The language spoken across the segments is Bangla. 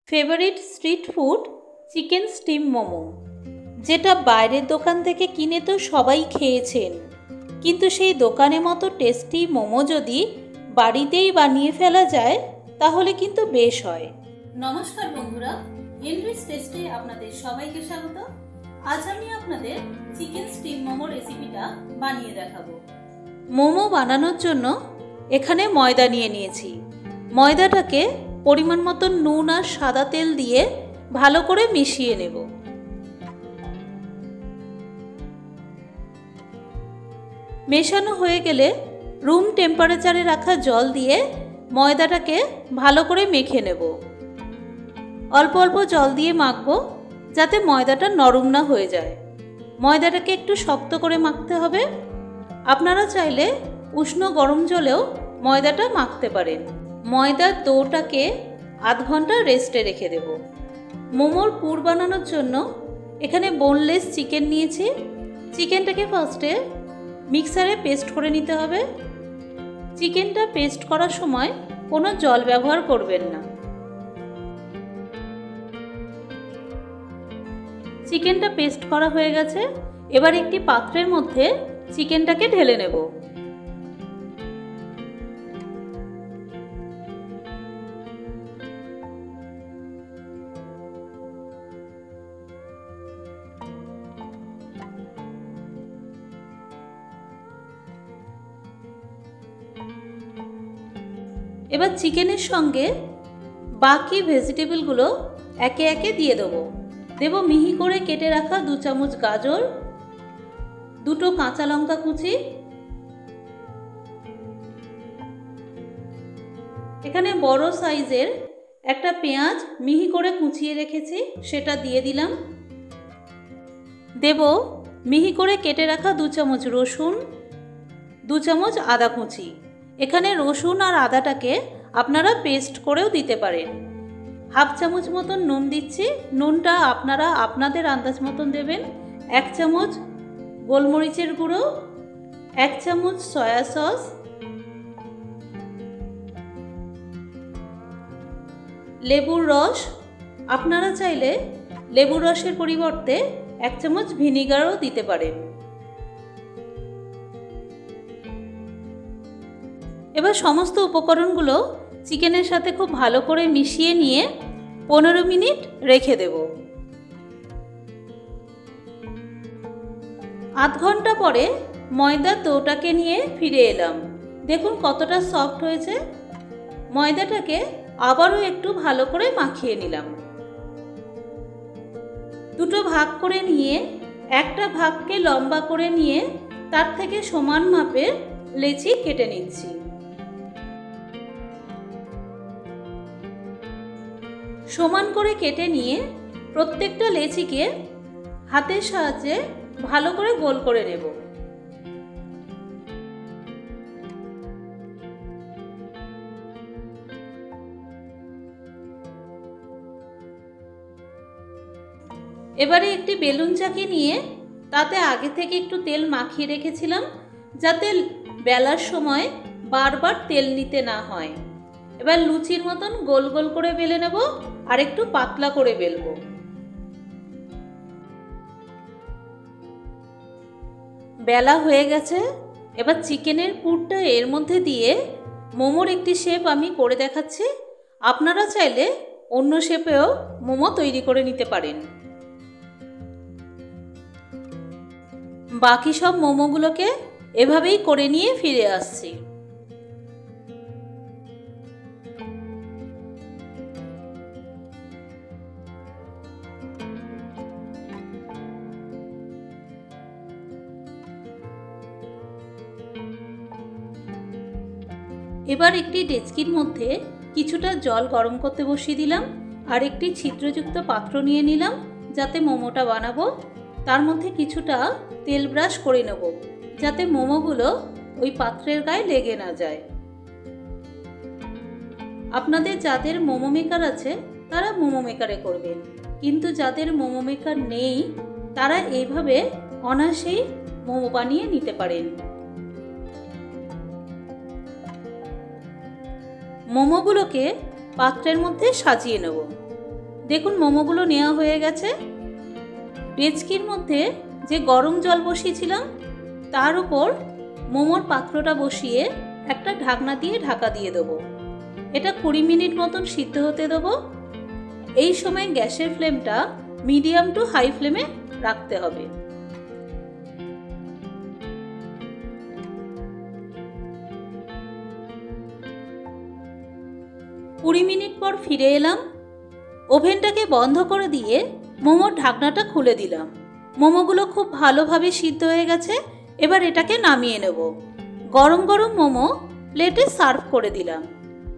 Favourite street food chicken steam momo, যেটা বাইরের দোকান থেকে কিনে তো সবাই খেয়েছেন, কিন্তু সেই দোকানের মতো টেস্টি মোমো যদি বাড়িতেই বানিয়ে ফেলা যায় তাহলে কিন্তু বেশ হয়। নমস্কার বন্ধুরা, হেনরিস টেস্টে আপনাদের সবাইকে স্বাগত। আজ আমি আপনাদের চিকেন স্টিম মোমো রেসিপিটা বানিয়ে দেখাবো। মোমো বানানোর জন্য এখানে ময়দা নিয়ে নিয়েছি। ময়দাটাকে পরিমাণ মতো নুন আর সাদা তেল দিয়ে ভালো করে মিশিয়ে নেব। মেশানো হয়ে গেলে রুম টেম্পারেচারে রাখা জল দিয়ে ময়দাটাকে ভালো করে মেখে নেব। অল্প অল্প জল দিয়ে মাখবো যাতে ময়দাটা নরম না হয়ে যায়। ময়দাটাকে একটু শক্ত করে মাখতে হবে। আপনারা চাইলে উষ্ণ গরম জলেও ময়দাটা মাখতে পারেন। ময়দার ডোটাকে আধ ঘন্টা রেস্টে রেখে দেব। মোমোর পুর বানানোর জন্য এখানে বোনলেস চিকেন নিয়েছি। চিকেনটাকে ফার্স্টে মিক্সারে পেস্ট করে নিতে হবে। চিকেনটা পেস্ট করার সময় কোনো জল ব্যবহার করবেন না। চিকেনটা পেস্ট করা হয়ে গেছে। এবার একটি পাত্রের মধ্যে চিকেনটাকে ঢেলে নেব। এবার চিকেনের সঙ্গে বাকি ভেজিটেবলগুলো একে একে দিয়ে দেবো। দেব মিহি করে কেটে রাখা 2 চামচ গাজর, 2টো কাঁচা লঙ্কা কুচি, এখানে বড় সাইজের একটা পেঁয়াজ মিহি করে কুচিয়ে রেখেছি, সেটা দিয়ে দিলাম। দেব মিহি করে কেটে রাখা 2 চামচ রসুন, 2 চামচ আদা কুচি। এখানে রসুন আর আদাটাকে আপনারা পেস্ট করেও দিতে পারেন। হাফ চামচ মতন নুন দিচ্ছি। নুনটা আপনারা আপনাদের আন্দাজ মতন দেবেন। 1 চামচ গোলমরিচের গুঁড়ো, 1 চামচ সয়া সস, লেবুর রস। আপনারা চাইলে লেবুর রসের পরিবর্তে 1 চামচ ভিনিগারও দিতে পারেন। এবার সমস্ত উপকরণগুলো চিকেনের সাথে খুব ভালো করে মিশিয়ে নিয়ে 15 মিনিট রেখে দেব। আধ ঘন্টা পরে ময়দার ডোটাকে নিয়ে ফিরে এলাম। দেখুন কতটা সফট হয়েছে। ময়দাটাকে আবারও একটু ভালো করে মাখিয়ে নিলাম। 2টো ভাগ করে নিয়ে একটা ভাগকে লম্বা করে নিয়ে তার থেকে সমান মাপের লেচি কেটে নিচ্ছি। সমান করে কেটে নিয়ে প্রত্যেকটা লেচিকে হাতের সাহায্যে ভালো করে গোল করে নেব। এবারে একটি বেলুন চাকি নিয়ে তাতে আগে থেকে একটু তেল মাখিয়ে রেখেছিলাম, যাতে বেলার সময় বারবার তেল নিতে না হয়। এবার লুচির মতন গোল গোল করে বেলে নেব আর একটু পাতলা করে বেলবো। বেলা হয়ে গেছে। এবার চিকেনের পুরটা এর মধ্যে দিয়ে মোমোর একটি শেপ আমি করে দেখাচ্ছি। আপনারা চাইলে অন্য শেপেও মোমো তৈরি করে নিতে পারেন। বাকি সব মোমোগুলোকে এভাবেই করে নিয়ে ফিরে আসছি। এবার একটি ডেচকির মধ্যে কিছুটা জল গরম করতে বসিয়ে দিলাম আর একটি ছিদ্রযুক্ত পাত্র নিয়ে নিলাম যাতে মোমোটা বানাবো। তার মধ্যে কিছুটা তেল ব্রাশ করে নেব যাতে মোমোগুলো ওই পাত্রের গায়ে লেগে না যায়। আপনাদের যাদের মোমো মেকার আছে তারা মোমো মেকারে করবেন, কিন্তু যাদের মোমো মেকার নেই তারা এইভাবে অনায়াসেই মোমো বানিয়ে নিতে পারেন। মোমোগুলোকে পাত্রের মধ্যে সাজিয়ে নেব। দেখুন মোমোগুলো নেওয়া হয়ে গেছে। ডেচকির মধ্যে যে গরম জল বসিয়েছিলাম তার উপর মোমোর পাত্রটা বসিয়ে একটা ঢাকনা দিয়ে ঢাকা দিয়ে দেবো। এটা 20 মিনিট মতন সিদ্ধ হতে দেবো। এই সময় গ্যাসের ফ্লেমটা মিডিয়াম টু হাই ফ্লেমে রাখতে হবে। 20 মিনিট পর ফিরে এলাম। ওভেনটাকে বন্ধ করে দিয়ে মোমোর ঢাকনাটা খুলে দিলাম। মোমোগুলো খুব ভালোভাবে সিদ্ধ হয়ে গেছে। এবার এটাকে নামিয়ে নেব। গরম গরম মোমো প্লেটে সার্ভ করে দিলাম।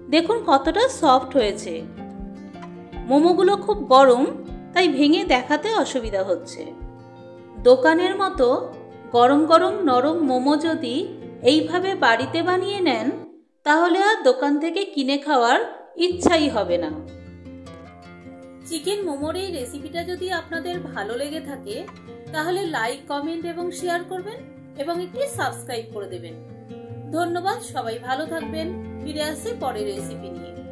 দেখুন কতটা সফট হয়েছে। মোমোগুলো খুব গরম, তাই ভেঙে দেখাতে অসুবিধা হচ্ছে। দোকানের মতো গরম গরম নরম মোমো যদি এইভাবে বাড়িতে বানিয়ে নেন তাহলে আর দোকান থেকে কিনে খাওয়ার ইচ্ছাই হবে না। চিকেন মোমোর এই রেসিপিটা যদি আপনাদের ভালো লেগে থাকে তাহলে লাইক, কমেন্ট এবং শেয়ার করবেন এবং একটি সাবস্ক্রাইব করে দেবেন। ধন্যবাদ। সবাই ভালো থাকবেন। ফিরে আসছি পরের রেসিপি নিয়ে।